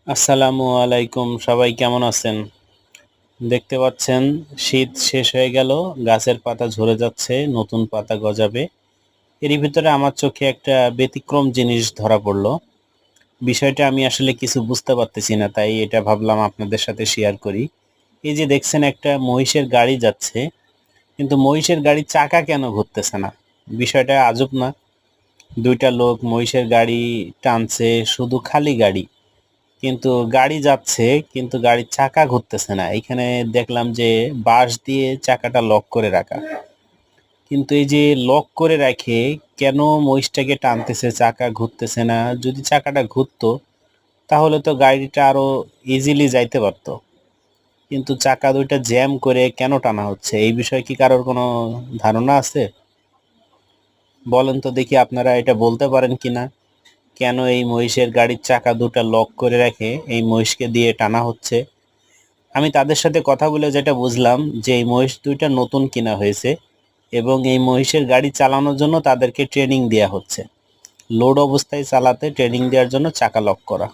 আসসালামু আলাইকুম, সবাই কেমন আছেন? দেখতে পাচ্ছেন শীত শেষ হয়ে গেল, গাছের পাতা ঝরে যাচ্ছে, নতুন পাতা গজাবে। এরই ভিতরে আমার চোখে একটা ব্যতিক্রম জিনিস ধরা পড়লো। বিষয়টা আমি আসলে কিছু বুঝতে পারতেছি না, তাই এটা ভাবলাম আপনাদের সাথে শেয়ার করি। এই যে দেখছেন একটা মহিষের গাড়ি যাচ্ছে, কিন্তু মহিষের গাড়ির চাকা কেন ঘুরতেছে না? বিষয়টা আজব না? দুইটা লোক মহিষের গাড়ি টানছে, শুধু খালি গাড়ি, কিন্তু গাড়ি যাচ্ছে, কিন্তু গাড়ির চাকা ঘুরতেছে না। এখানে দেখলাম যে বাঁশ দিয়ে চাকাটা লক করে রাখা, কিন্তু এই যে লক করে রাখে কেন মহিষটাকে টানতেছে, চাকা ঘুরতেছে না? যদি চাকাটা ঘুরতো তাহলে তো গাড়িটা আরো ইজিলি যাইতে পারতো, কিন্তু চাকা দুইটা জ্যাম করে কেন টানা হচ্ছে? এই বিষয়ে কি কারোর কোনো ধারণা আছে? বলেন তো দেখি, আপনারা এটা বলতে পারেন কিনা? কেন এই মহিষের গাড়ির চাকা দুটা লক করে রেখে এই মহিষকে দিয়ে টানা হচ্ছে? আমি তাদের সাথে কথা বলে যেটা বুঝলাম যে এই মহিষ দুইটা নতুন কিনা হয়েছে এবং এই মহিষের গাড়ি চালানোর জন্য তাদেরকে ট্রেনিং দেয়া হচ্ছে। লোড অবস্থায় চালাতে ট্রেনিং দেওয়ার জন্য চাকা লক করা।